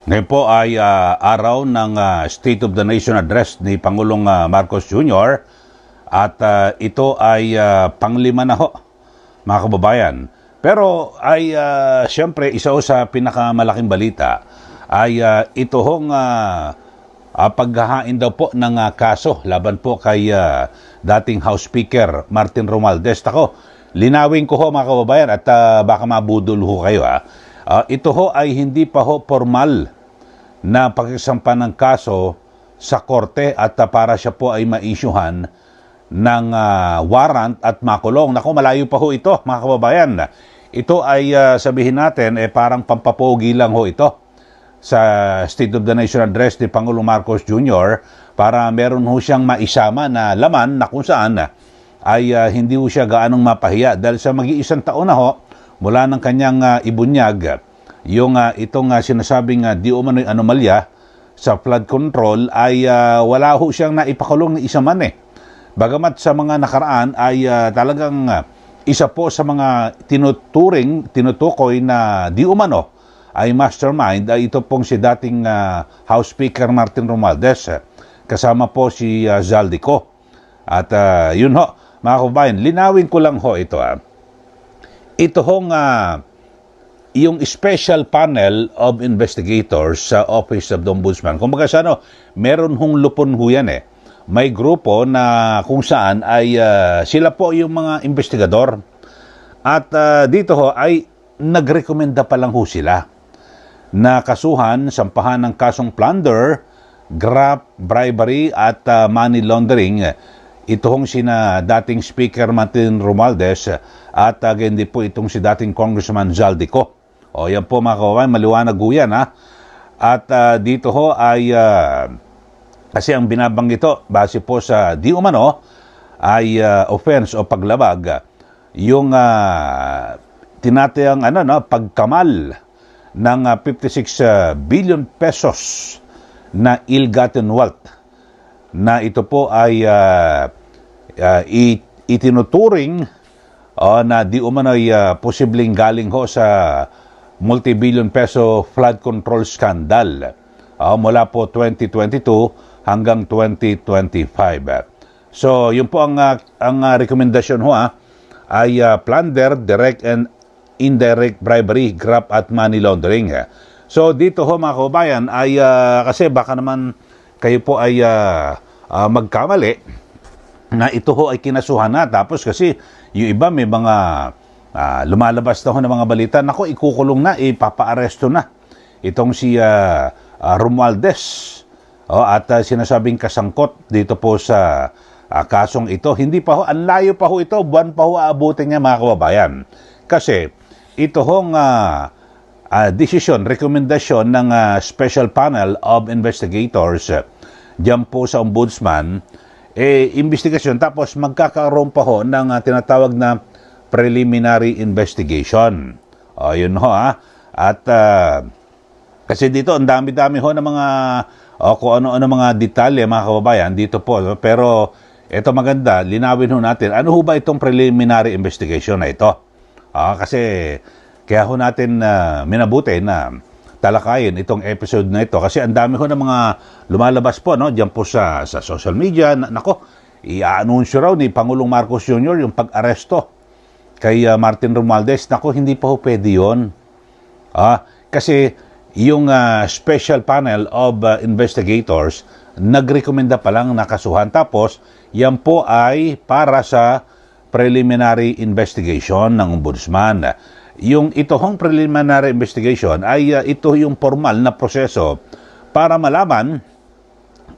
Ngayon po ay araw ng State of the Nation Address ni Pangulong Marcos Jr. At ito ay panglima na ho, mga kababayan. Pero ay siyempre isa ho sa pinakamalaking balita ay ito hong paghahain daw po ng kaso laban po kay dating House Speaker Martin Romualdez. Ako, linawin ko ho mga kababayan at baka mabudol ho kayo ito ho ay hindi pa ho formal na pagsasampa ng kaso sa korte at para siya po ay ma-issuehan ng warrant at makulong. Naku, malayo pa ho ito mga kababayan. Ito ay sabihin natin parang pampapogi lang ho ito sa State of the Nation Address ni Pangulong Marcos Jr. para meron ho siyang maisama na laman na kung saan ay hindi ho siya gaanong mapahiya dahil sa mag-iisang taon na ho mula ng kanyang ibunyag yung itong sinasabing di umano'y anomalya sa flood control ay wala ho siyang naipakulong ni isa man Bagamat sa mga nakaraan ay talagang isa po sa mga tinutukoy na di umano ay mastermind ay ito pong si dating House Speaker Martin Romualdez kasama po si Zaldico. At yun ho, mga kababayan, linawin ko lang ho ito Ito hong yung Special Panel of Investigators sa Office of the Ombudsman. Kung baga meron hong lupon ho yan May grupo na kung saan ay sila po yung mga investigador. At dito ho ay nagrekomenda pa lang ho sila na kasuhan, sampahan ng kasong plunder, graft, bribery at money laundering. Ito hong sina dating Speaker Martin Romualdez at hindi po itong si dating Congressman Zaldico. O yan po mga kababayan, maliwanag ho yan At dito ho ay kasi ang binabanggit ito base po sa di umano ay offense o paglabag yung tinatayang pagkamal ng 56 billion pesos na ill-gotten wealth na ito po ay itinuturing na di umano ay posibleng galing ho sa multi-billion peso flood control scandal mula po 2022 hanggang 2025. So, yun po ang rekomendasyon ho ay plunder, direct and indirect bribery, graft at money laundering. So, dito ho mga kababayan ay kasi baka naman kayo po ay magkamali na ito ho ay kinasuhan na. Tapos kasi yung iba may mga lumalabas na ho ng mga balita, nako, ikukulong na, ipapa-aresto na itong si Romualdez at sinasabing kasangkot dito po sa kasong ito. Hindi pa ho, ang layo pa ho ito, buwan pa ho aabutin niya mga kababayan. Kasi ito hong desisyon, rekomendasyon ng Special Panel of Investigators diyan po sa Ombudsman, investigasyon, tapos magkakaroon pa ho ng tinatawag na preliminary investigation. Yun ho At kasi dito ang dami-dami ho ng mga kung ano-ano mga detalye mga kababayan dito po. Pero ito maganda, linawin ho natin. Ano ho ba itong preliminary investigation na ito? Kasi kaya ho natin minabuti na talakayin itong episode na ito. Kasi ang dami ho ng mga lumalabas po diyan po sa social media. Nako, i-anunsyo raw ni Pangulong Marcos Jr. yung pag-aresto kay Martin Romualdez. Nako, hindi pa ho pwede yun. Kasi yung Special Panel of Investigators nagrekomenda pa lang na kasuhan. Tapos, yan po ay para sa preliminary investigation ng Ombudsman. Yung ito hong preliminary investigation ay ito yung formal na proseso para malaman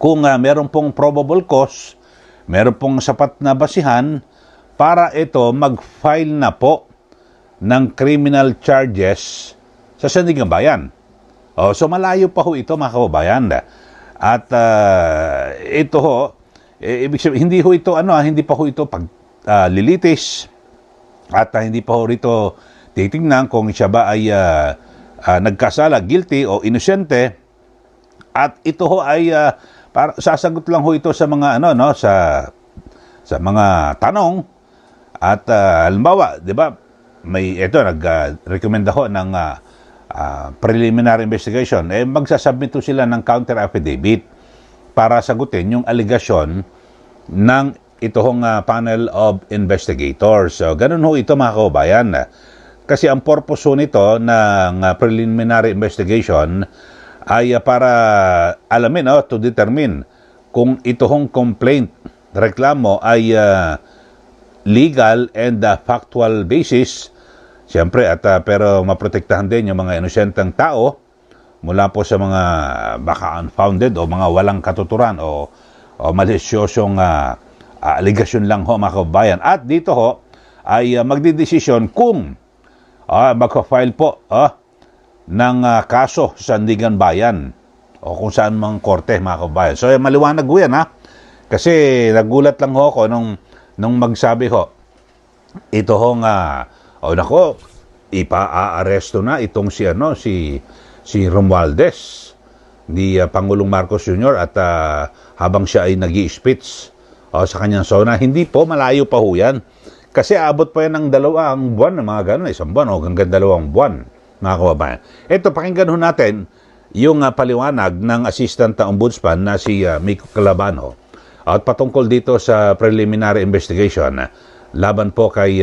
kung meron pong probable cause, meron pong sapat na basihan para ito mag-file na po ng criminal charges sa Sandigan Bayan. So malayo pa ho ito mga kababayan. At ito ho, ibig sabihin, hindi ho ito hindi pa ho ito paglilitis at hindi pa ho rito titingnan kung siya ba ay nagkasala, guilty o inosente. At ito ho ay sasagot lang ho ito sa mga sa mga tanong. At halimbawa, 'di ba, may nag-rekomenda ho ng preliminary investigation, magsasubmit sila ng counter affidavit para sagutin yung allegation ng itong panel of investigators. So, ganun ho ito mga kababayan. Kasi ang purpose nito ng preliminary investigation ay para alamin, to determine kung itong complaint, reklamo ay legal and factual basis. Siyempre, pero maprotektahan din yung mga inosenteng tao mula po sa mga baka unfounded o mga walang katuturan o malisyosong allegation lang ho mga kababayan. At dito ho ay magdidesisyon kung magpa-file po ng kaso sa Sandigan Bayan o kung saan mang korte mga kababayan. So maliwanag ho yan kasi nagulat lang ho ako nung magsabi ho ito hong nako, ipa-aaresto na itong si Romualdez ni Pangulong Marcos Jr. at habang siya ay nag-i-speech sa kanyang zona, hindi po, malayo pa ho yan. Kasi abot pa yan ng 2 buwan, mga gano'n, 1 buwan o hanggang 2 buwan, mga kababayan. Ito, pakinggan ho natin yung paliwanag ng Assistant Ombudsman na si Miko Calabano at patungkol dito sa preliminary investigation laban po kay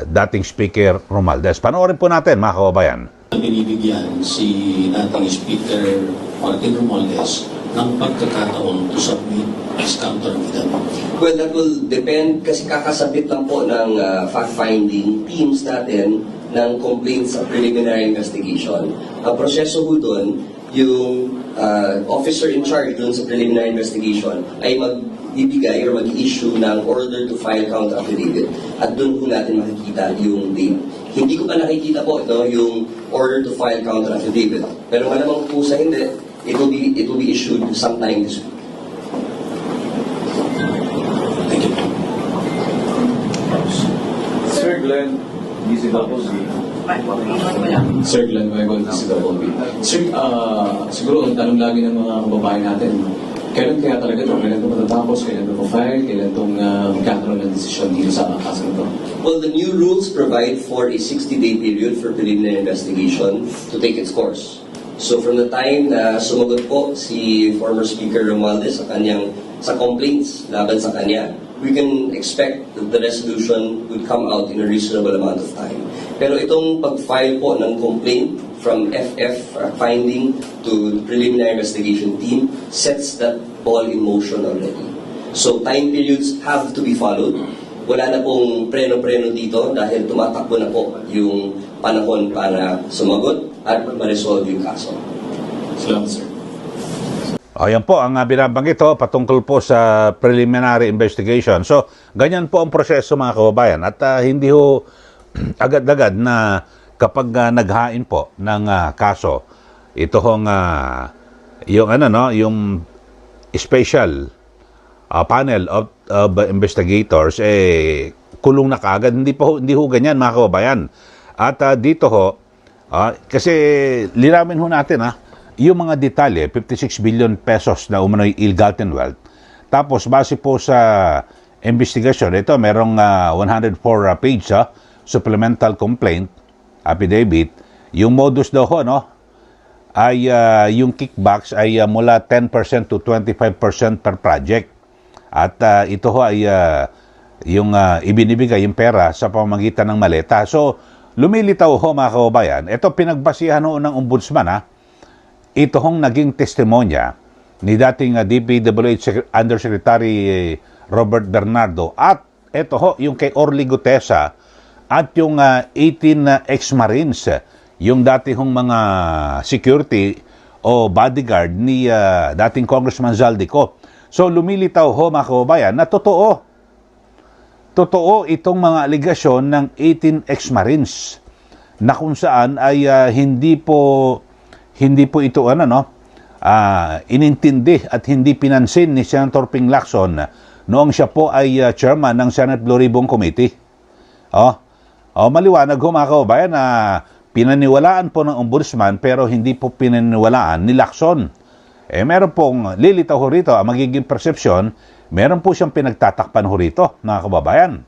dating Speaker Romualdez. Panoorin po natin, mga kababayan. Binibigyan si dating Speaker Martin Romualdez ng pagkakataon to submit his counter evidence. Well, that will depend kasi kakasabit lang po ng fact-finding teams natin ng complaints sa preliminary investigation. Ang proseso ho doon, yung officer in charge doon sa preliminary investigation ay magbibigay or mag-issue ng order to file counter affidavit. At doon po natin makikita yung date. Hindi ko pa nakikita po yung order to file counter affidavit. Pero malamang po sa hindi, it will be issued sometime this week. Thank you. Sir Glenn, Sir Glenn Weigel, DCWB. Sir, siguro ang tanong lagi ng mga kababayan natin, kailan kaya talaga ito? Kailan ito matatapos? Kailan ito ma-file? Kailan itong magkakaroon ng desisyon dito sa kaso nito? Well, the new rules provide for a 60-day period for preliminary investigation to take its course. So from the time na sumagot po si former Speaker Romualdez sa complaints laban sa kanya, we can expect that the resolution would come out in a reasonable amount of time. Pero itong pag-file po ng complaint from FF finding to the preliminary investigation team sets that ball in motion already. So time periods have to be followed. Wala na pong preno-preno dito dahil tumatakbo na po yung panahon para sumagot at ma-resolve yung kaso. Salamat, sir. Ayan po ang binabanggit patungkol po sa preliminary investigation. So, ganyan po ang proseso mga kababayan at hindi ho agad-agad na kapag naghain po ng kaso, ito hong yung special panel of investigators kulong na kaagad. Hindi ho ganyan mga kababayan. At dito ho kasi liramin ho natin yung mga detalye, 56 billion pesos na umano'y ill-gotten wealth. Tapos, base po sa investigation, ito merong 104 page supplemental complaint, affidavit. Yung modus daw ho, ay yung kickbacks ay mula 10% to 25% per project. At ito ho ay yung ibinibigay yung pera sa pamamagitan ng maleta. So, lumilitaw ho mga kababayan. Ito pinagbasihan ho ng ombudsman ito hong naging testimonya ni dating DPWH Undersecretary Robert Bernardo at ito ho yung kay Orly Gutesa at yung 18 ex-Marines, yung dating mga security o bodyguard ni dating Congressman Zaldico. So lumilitaw ho mga kababayan na totoo itong mga aligasyon ng 18 ex-Marines na kung saan ay hindi po ito inintindi at hindi pinansin ni Senator Ping Lacson noong siya po ay chairman ng Senate Blue Ribbon Committee. Maliwanag ho mga kababayan na pinaniwalaan po ng ombudsman pero hindi po pinaniwalaan ni Lacson. Meron pong lilitaw ho rito, ang magiging perception, meron po siyang pinagtatakpan ho rito mga kababayan.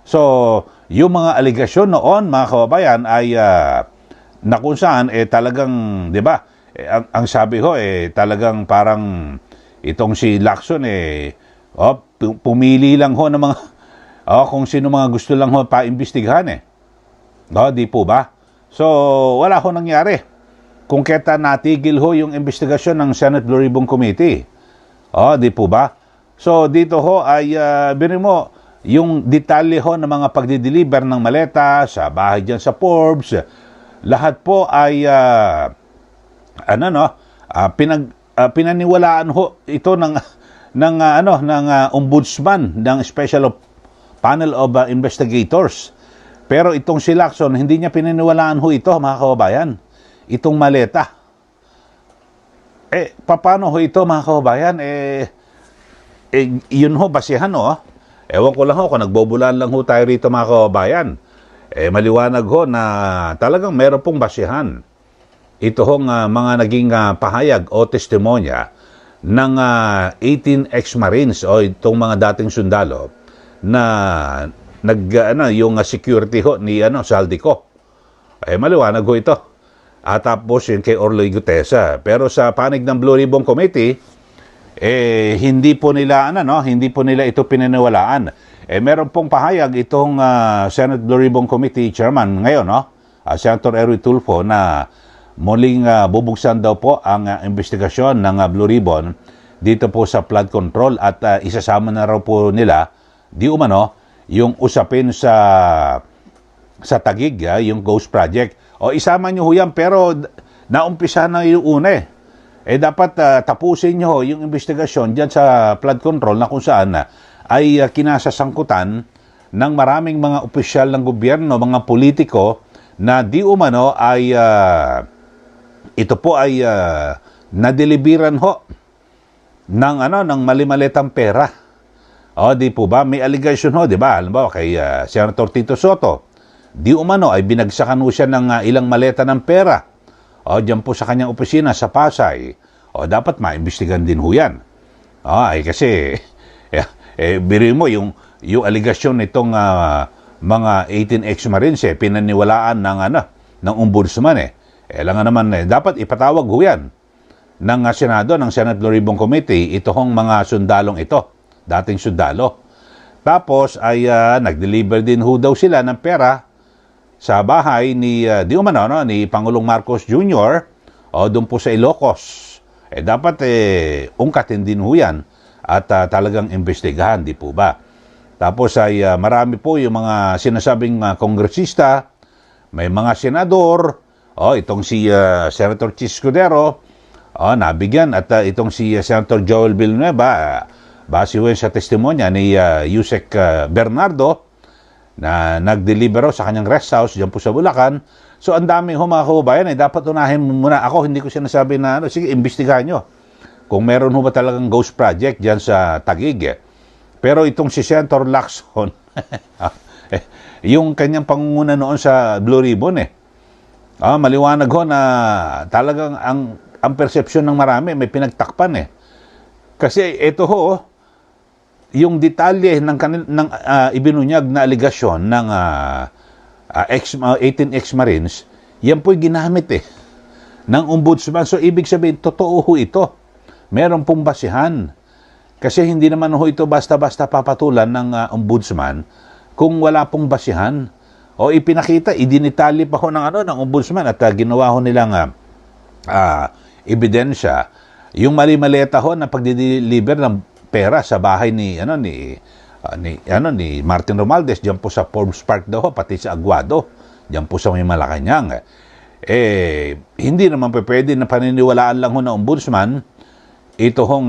So, yung mga aligasyon noon mga kababayan ay na kung saan talagang, 'di ba? Ang sabi ho talagang parang itong si Lacson pumili lang ho ng mga kung sino mga gusto lang ho paimbestigahan di po ba? So wala ho nangyari. Kung keta natigil ho yung investigasyon ng Senate Blue Ribbon Committee. Di po ba? So dito ho ay birin mo yung detalye ho ng mga pagdi-deliver ng maleta sa bahay diyan sa Forbes, lahat po ay pinaniwalaan ho ito ng ombudsman ng Special Panel of Investigators. Pero itong si Lacson, hindi niya pinaniwalaan ho ito, mga kababayan. Itong maleta. Paano ho ito, mga kababayan? Yun ho, basihan ho. Ewan ko lang ho, kung nagbobulaan lang ho tayo rito, mga kababayan. Maliwanag ho na talagang meron pong basihan. Ito hong mga naging pahayag o testimonya ng 18 ex-Marines o itong mga dating sundalo na yung security ho ni Saldico. Maliwanag ho ito. At tapos yun kay Orloy Gutesa. Pero sa panig ng Blue Ribbon Committee, hindi po nila ito pinaniwalaan. Meron pong pahayag itong Senate Blue Ribbon Committee Chairman ngayon, Senator Erwin Tulfo, na muling bubuksan daw po ang investigasyon ng Blue Ribbon dito po sa flood control at isasama na raw po nila di umano yung usapin sa Taguig, yung Ghost Project. Isama nyo ho yan, pero naumpisa na yung una dapat tapusin nyo yung investigasyon dyan sa flood control na kung saan ay kinasasangkutan ng maraming mga opisyal ng gobyerno, mga politiko na di umano ay ito po ay nadeliveran ho ng mali-malitang pera. Di po ba? May allegation ho, di ba? Halimbawa kay Senator Tito Soto, di umano ay binagsakan ho siya ng ilang maleta ng pera. Diyan po sa kanyang opisina sa Pasay. Dapat maimbestigan din ho yan. Kasi biro mo yung allegation nitong mga 18 ex-Marines pinaniwalaan ng ombudsman lang naman dapat ipatawag ho yan ng Senado, ng Senate Blue Ribbon Committee, ito hong mga sundalong ito, dating sundalo. Tapos ay nag-deliver din ho daw sila ng pera sa bahay ni ni Pangulong Marcos Jr. Doon po sa Ilocos. Dapat ungkatin din ho yan at talagang investigahan, di po ba? Tapos ay marami po yung mga sinasabing kongresista, may mga senador, itong si Senator Chis Escudero, nabigyan, at itong si Senator Joel Villanueva, base ho sa testimonya ni Yusek Bernardo, na nag-deliver sa kanyang rest house diyan po sa Bulacan. So ang dami ho, mga kababayan, dapat unahin muna. Ako hindi ko sinasabi na sige, imbestigahan nyo kung meron ho ba talagang ghost project diyan sa Taguig. Pero itong si Senator Lacson, yung kanyang pangunguna noon sa Blue Ribbon maliwanag ho na talagang ang perception ng marami may pinagtakpan Kasi ito ho, yung detalye ng ibinunyag na aligasyon ng 18 ex-Marines, yan po'y ginamit ng ombudsman. So, ibig sabihin, totoo ho ito. Meron pong basihan. Kasi hindi naman ho ito basta-basta papatulan ng ombudsman kung wala pong basihan. Ipinakita, idinitali pa ho ng ombudsman at ginawa ho nilang ebidensya yung mali-maleta ho na pagdi-deliver ng pera sa bahay ni Martin Romualdez diyan po sa Forbes Park daw, pati sa Aguado diyan po sa may Malacanang. Hindi naman pwede na paniniwalaan lang ho na ombudsman ito hong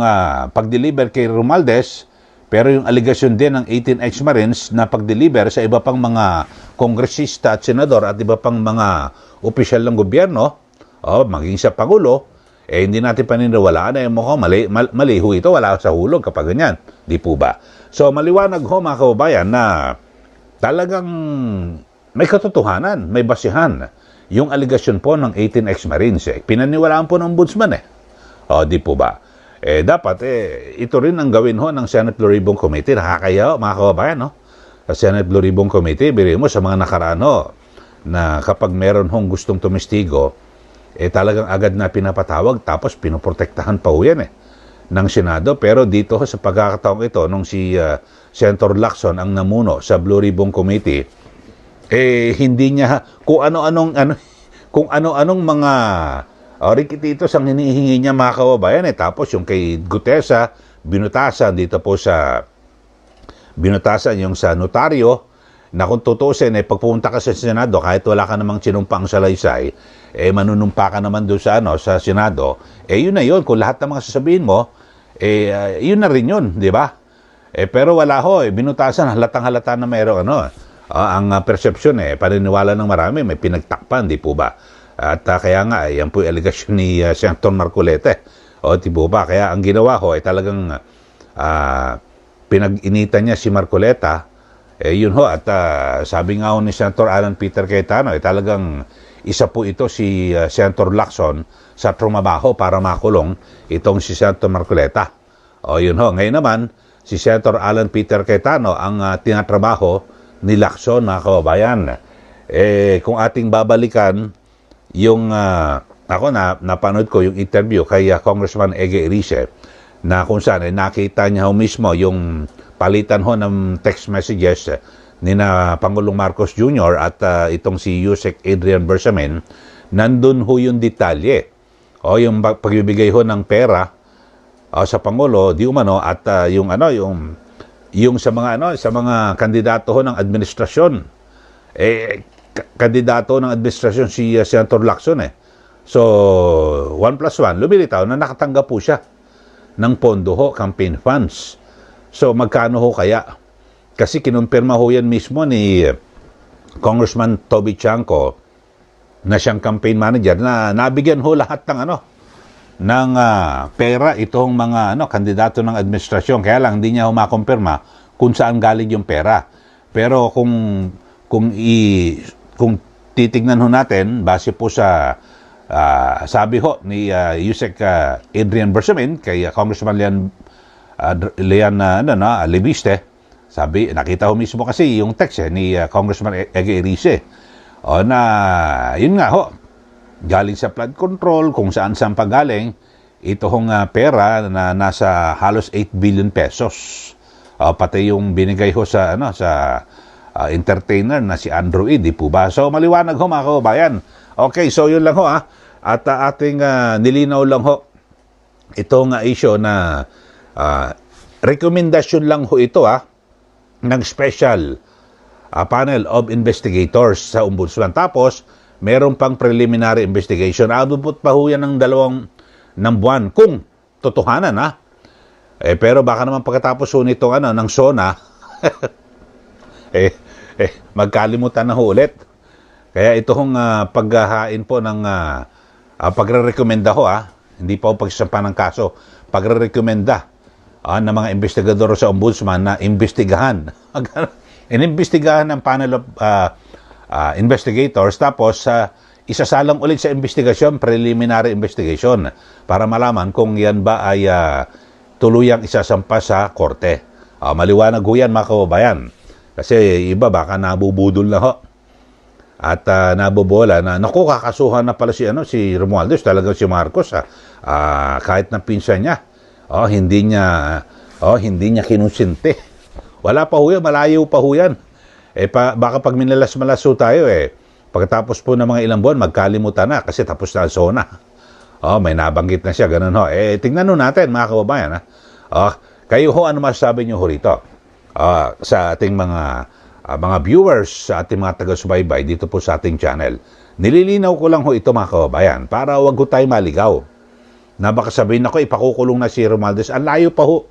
pag-deliver kay Romualdez, pero yung allegation din ng 18 ex-Marines na pag-deliver sa iba pang mga kongresista at senador at iba pang mga opisyal ng gobyerno, maging sa Pangulo, hindi natin paniniwalaan mukhang mali ho ito, wala sa hulog kapag ganyan. Di po ba? So, maliwanag ho, mga kababayan, na talagang may katotohanan, may basihan yung allegation po ng 18 ex-Marines. Pinaniwalaan po ng ombudsman di po ba? Dapat ito rin ang gawin ho ng Senate Blue Ribbon Committee. Nakakaya ho, mga kababayan, Sa Senate Blue Ribbon Committee, biro mo sa mga nakaraan na kapag meron hong gustong tumistigo, talagang agad na pinapatawag tapos pinoprotektahan pa ho yan ng Senado. Pero dito sa pagkakataong ito, nung si Senator Lacson ang namuno sa Blue Ribbon Committee, hindi niya kung ano-anong mga rikititos ang hinihingi niya mga kababayan. Tapos yung kay Gutesa, binutasan yung sa notaryo, na kung tutusin, pagpunta ka sa Senado, kahit wala ka namang sinumpang salaysay, manunumpa ka naman doon sa Senado, yun na yun. Kung lahat ng mga sasabihin mo, yun na rin yun, di ba? Pero wala ho, binutasan, halatang-halata na mayroon ang perception, paniniwala ng marami, may pinagtakpan, di po ba? At kaya nga, yan po yung aligasyon ni Senator Marcoleta. Di po ba? Kaya ang ginawa ho, talagang pinag-initan niya si Marcoleta. Yun ho, at sabi nga ho ni Senator Alan Peter Cayetano, talagang isa po ito si Senator Lacson sa trumabaho para makulong itong si Senator Marcoleta. Yun ho, ngayon naman, si Senator Alan Peter Cayetano ang tinatrabaho ni Lacson, mga kababayan. Kung ating babalikan, yung, napanood ko yung interview kay Congressman Ege Erice, na kung saan nakita niya ho mismo yung palitan ho ng text messages ni na Pangulong Marcos Jr. at itong si Yusek Adrian Bersamin. Nandun ho yung detalye, yung pagbibigay ho ng pera sa Pangulo, di umano, at yung sa mga kandidato ho ng administrasyon. Kandidato ng administrasyon si Senator Lacson. So 1+1, lumilitaw na nakatanggap po siya ng pondo ho, campaign funds. So magkano ho kaya? Kasi kinumpirma ho yan mismo ni Congressman Toby Chanco, na siyang campaign manager, na nabigyan ho lahat ng pera itong mga kandidato ng administrasyon. Kaya lang hindi niya ho makumpirma kung saan galing yung pera. Pero kung titignan ho natin base po sa sabi ho ni Yusek Adrian Bersamin kay Congressman Leon Libiste, sabi, nakita ho mismo kasi yung text ni Congressman Ege Erice, na yun nga ho, galing sa flood control, kung saan pagaling ito hong pera na nasa halos 8 billion pesos. Pati yung binigay ho sa entertainer na si Andrew E. Di po ba? So maliwanag ho mga kababayan. Okay, so yun lang ho at ating nilinaw lang ho itong issue na rekomendasyon lang ho ito ng special panel of investigators sa Ombudsman. Tapos meron pang preliminary investigation. Abot pa ho yan ng buwan kung totohanan pero baka naman pagkatapos ho nito ng SONA magkalimutan na ho ulit. Kaya ito hong paghahain po ng pagre-rekomenda ho hindi pa ho pagsasampa ng kaso, pagre-rekomenda ng mga investigador sa Ombudsman na imbestigahan. Inimbestigahan ng panel of investigators, tapos isasalang ulit sa investigasyon, preliminary investigation, para malaman kung yan ba ay tuluyang isasampa sa korte. Maliwanag ho yan mga kababayan. Kasi iba baka nabubudol na ho. At nabobola na, naku, kakasuhan na pala si Romualdez, talagang si Marcos kahit na pinsan niya. Hindi niya kinusinte. Wala pa ho yan, malayo pa ho yan. Baka pag minalas-malas ho tayo pagkatapos po ng mga ilang buwan, magkalimutan na kasi tapos na ang SONA. May nabanggit na siya, ganun ho. Tingnan ho natin mga kababayan. Kayo ho, ano masasabi niyo ho rito? Sa ating mga viewers, sa ating mga taga-subaybay dito po sa ating channel. Nililinaw ko lang ho ito mga kababayan para wag ho tayo maligaw. Na baka sabihin ako, ipakukulong na si Romualdez. Ang layo pa ho.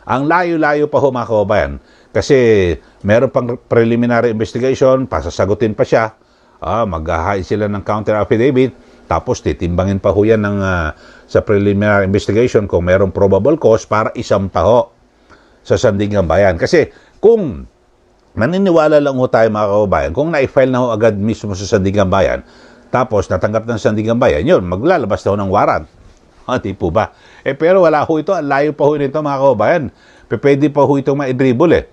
Ang layo-layo pa ho mga kababayan. Kasi meron pang preliminary investigation, pasasagutin pa siya. Maghahain sila ng counter affidavit. Tapos titimbangin pa ho yan sa preliminary investigation kung meron probable cause para isampa ho sa Sandigan Bayan. Kasi kung maniniwala lang ho tayo mga kababayan, kung na-file na ho agad mismo sa Sandigan Bayan, tapos natanggap ng Sandigan Bayan, yun, maglalabas na ho ng warrant. Di po ba? Pero wala ho ito, ang layo pa ho nito mga kababayan. Pwede pa ho ito ma-dribble